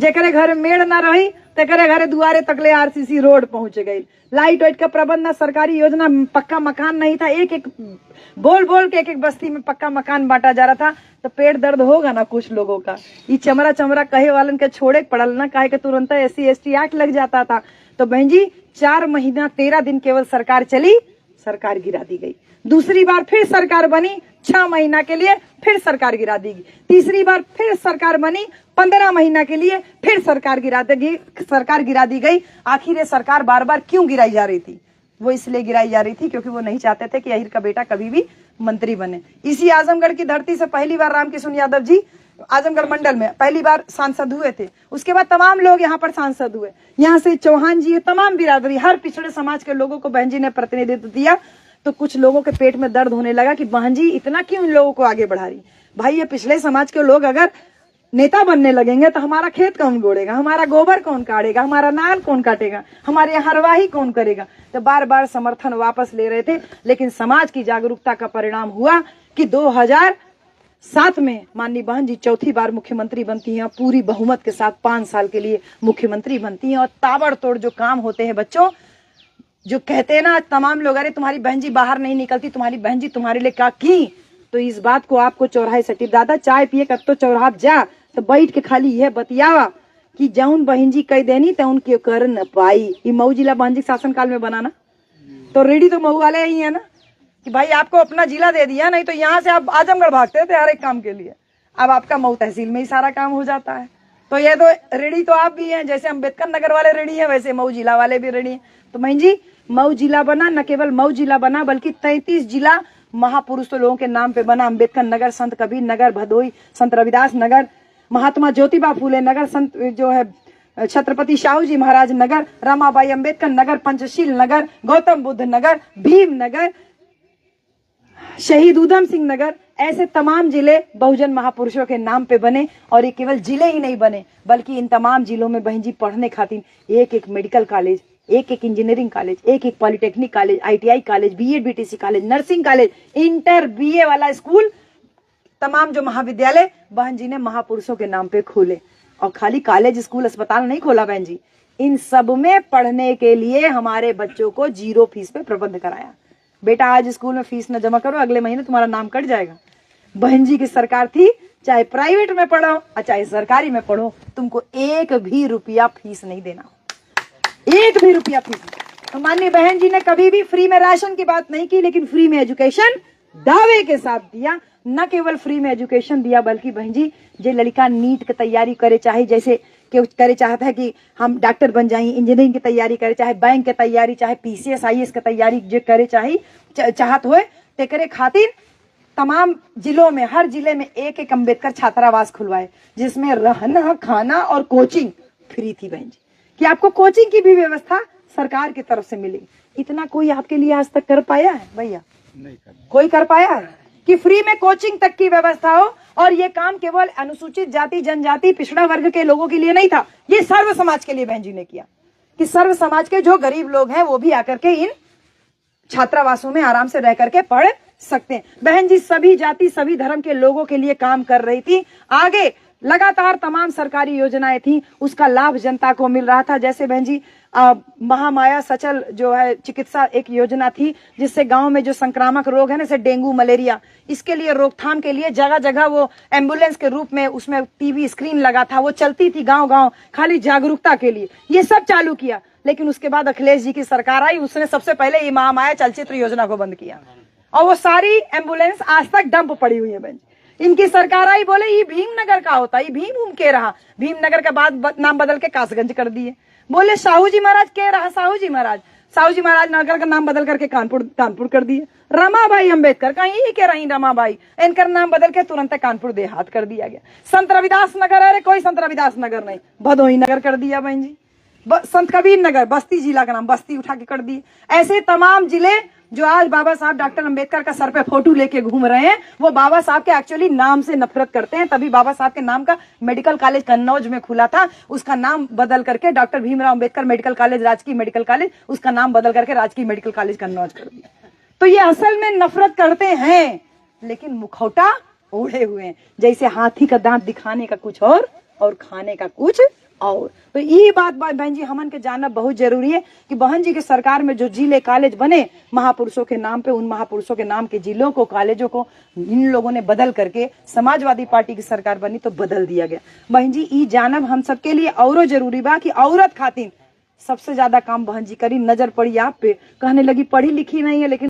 जेकरे घर मेड़ ना रही तेकरे घरे दुआरे तकले आरसीसी रोड पहुंच गई। लाइट वाइट का प्रबंध ना, सरकारी योजना, पक्का मकान नहीं था। एक एक बोल बोल के एक बस्ती में पक्का मकान बांटा जा रहा था। तो पेट दर्द होगा ना कुछ लोगों का। ये चमरा चमरा कहे वालन के छोड़े पड़ल ना, काहे के तुरंत SC ST एक्ट लग जाता था। तो बहन जी 4 महीना 13 दिन केवल सरकार चली, सरकार गिरा दी गई। दूसरी बार फिर सरकार बनी 6 महीना के लिए, फिर सरकार गिरा दी गई। तीसरी बार फिर सरकार बनी 15 महीना के लिए, फिर सरकार गिरा दी गई। आखिर ये सरकार बार बार क्यों गिराई जा रही थी? वो इसलिए गिराई जा रही थी क्योंकि वो नहीं चाहते थे कि अहिर का बेटा कभी भी मंत्री बने। इसी आजमगढ़ की धरती से पहली बार रामकिशुन यादव जी आजमगढ़ मंडल में पहली बार सांसद हुए थे। उसके बाद तमाम लोग यहाँ पर सांसद हुए। यहाँ से चौहान जी, तमाम बिरादरी, हर पिछड़े समाज के लोगों को बहन जी ने प्रतिनिधित्व दिया। तो कुछ लोगों के पेट में दर्द होने लगा कि बहन जी इतना क्यों इन लोगों को आगे बढ़ा रही। भाई ये पिछले समाज के लोग अगर नेता बनने लगेंगे तो हमारा खेत कौन गोड़ेगा, हमारा गोबर कौन काटेगा, हमारा नाल कौन काटेगा, हमारे यहाँ हरवाही कौन करेगा। तो बार बार समर्थन वापस ले रहे थे। लेकिन समाज की जागरूकता का परिणाम हुआ कि 2007 में माननीय बहन जी चौथी बार मुख्यमंत्री बनती हैं। पूरी बहुमत के साथ 5 साल के लिए मुख्यमंत्री बनती हैं। और ताबड़तोड़ जो काम होते हैं बच्चों, जो कहते हैं ना तमाम लोग, अरे तुम्हारी बहन जी बाहर नहीं निकलती, तुम्हारी बहन जी तुम्हारे लिए क्या की। तो इस बात को आपको चौराहे से टिप दादा चाय पिए कर तो चौराहा जा तो बैठ के खाली यह बतियावा कि जौन बहन जी कह देनी तो उनके कर न पाई। ये मऊ जिला बहन जी शासन काल में बनाना तो रेडी तो मऊ वाले ही है ना कि भाई आपको अपना जिला दे दिया, नहीं तो यहाँ से आप आजमगढ़ भागते थे हर एक काम के लिए। अब आपका मऊ तहसील में ही सारा काम हो जाता है। तो ये तो रेडी तो आप भी हैं, जैसे अम्बेडकर नगर वाले रेडी हैं वैसे मऊ जिला वाले भी रेडी हैं। तो बहन जी मऊ जिला बना, न केवल मऊ जिला बना बल्कि 33 जिला महापुरुष तो लोगों के नाम पे बना। अम्बेडकर नगर, संत कबीर नगर, भदोई संत रविदास नगर, महात्मा ज्योतिबा फूले नगर, संत जो है छत्रपति शाहू जी महाराज नगर, रमाबाई अम्बेडकर नगर, पंचशील नगर, गौतम बुद्ध नगर, भीम नगर, शहीद उधम सिंह नगर। ऐसे तमाम जिले बहुजन महापुरुषों के नाम पे बने। और ये केवल जिले ही नहीं बने बल्कि इन तमाम जिलों में बहन जी पढ़ने खातिर एक एक मेडिकल कॉलेज, एक एक इंजीनियरिंग कॉलेज, एक एक polytechnic college, ITI college, BEd BTC college, nursing college, inter BA वाला स्कूल, तमाम जो महाविद्यालय बहन जी ने महापुरुषों के नाम पे खोले। और खाली कॉलेज स्कूल अस्पताल नहीं खोला बहन जी, इन सब में पढ़ने के लिए हमारे बच्चों को 0 फीस पे प्रबंध कराया। बेटा आज स्कूल में फीस न जमा करो, अगले महीने तुम्हारा नाम कट जाएगा। बहन जी की सरकार थी, चाहे प्राइवेट में पढ़ो और चाहे सरकारी में पढ़ो, तुमको 1 भी रुपया फीस नहीं देना, 1 भी रुपया फीस। तो माननीय बहन जी ने कभी भी फ्री में राशन की बात नहीं की, लेकिन फ्री में एजुकेशन दावे के साथ दिया। न केवल फ्री में एजुकेशन दिया बल्कि बहन जी जो लड़का नीट की तैयारी करे, चाहे जैसे कि करे चाहता है कि हम डॉक्टर बन जाए, इंजीनियरिंग की तैयारी करे, चाहे बैंक की तैयारी, चाहे PCS IAS की तैयारी जो करे चाहत हो, ते करे खातिर तमाम जिलों में, हर जिले में एक एक अम्बेडकर छात्रावास खुलवाए जिसमें रहना, खाना और कोचिंग फ्री थी बहन जी, कि आपको कोचिंग की भी व्यवस्था सरकार की तरफ से मिली। इतना कोई आपके लिए आज तक कर पाया है भैया? नहीं कोई कर पाया है कि फ्री में कोचिंग तक की व्यवस्था हो। और ये काम केवल अनुसूचित जाति, जनजाति, पिछड़ा वर्ग के लोगों के लिए नहीं था, ये सर्व समाज के लिए बहन जी ने किया कि सर्व समाज के जो गरीब लोग हैं वो भी आकर के इन छात्रावासों में आराम से रह करके पढ़ सकते हैं। बहन जी सभी जाति, सभी धर्म के लोगों के लिए काम कर रही थी। आगे लगातार तमाम सरकारी योजनाएं थी, उसका लाभ जनता को मिल रहा था। जैसे बहन जी महामाया सचल जो है चिकित्सा एक योजना थी, जिससे गांव में जो संक्रामक रोग है ना, जैसे डेंगू, मलेरिया, इसके लिए रोकथाम के लिए जगह जगह वो एम्बुलेंस के रूप में उसमें TV स्क्रीन लगा था, वो चलती थी गांव गांव खाली जागरूकता के लिए। ये सब चालू किया। लेकिन उसके बाद अखिलेश जी की सरकार आई, उसने सबसे पहले ये महामाया चलचित्र योजना को बंद किया और वो सारी एम्बुलेंस आज तक डंप पड़ी हुई है बहन जी। इनकी सरकार आई, बोले ये भीमनगर का होता, ये भीम के रहा, भीमनगर के बाद नाम बदल के कासगंज कर दिए। बोले साहू जी महाराज के रहा, साहू जी महाराज नगर का नाम बदल करके कानपुर कर दिए। रमाबाई अम्बेडकर का यही के रही, रमाबाई, इनका नाम बदल के तुरंत कानपुर देहात कर दिया गया। संत रविदास नगर, अरे कोई संत रविदास नगर नहीं, भदोही नगर कर दिया बहन जी। संत कबीर नगर, बस्ती जिला का नाम बस्ती उठा के कर दिए। ऐसे तमाम जिले जो आज बाबा साहब डॉक्टर अम्बेडकर का सर पे फोटो लेके घूम रहे हैं, वो बाबा साहब के एक्चुअली नाम से नफरत करते हैं। तभी बाबा साहब के नाम का मेडिकल कॉलेज कन्नौज में खुला था, उसका नाम बदल करके doctor Bhimrao Ambedkar medical college, राजकीय मेडिकल कॉलेज, उसका नाम बदल करके राजकीय मेडिकल कॉलेज कन्नौज कर दिया। तो ये असल में नफरत करते हैं, लेकिन मुखौटा ओढ़े हुए हैं। जैसे हाथी का दांत दिखाने का कुछ और और खाने का कुछ और। तो ये बात बहन जी हमन के जानना बहुत जरूरी है कि बहन जी के सरकार में जो जिले कॉलेज बने महापुरुषों के नाम पे, उन महापुरुषों के नाम के जिलों को, कॉलेजों को इन लोगों ने बदल करके समाजवादी पार्टी की सरकार बनी तो बदल दिया गया। बहन जी ई जानब हम सबके लिए औरो जरूरी बा कि औरत खातिर सबसे ज्यादा काम बहन जी करी। नजर पड़ी आप पे, कहने लगी पढ़ी लिखी नहीं है लेकिन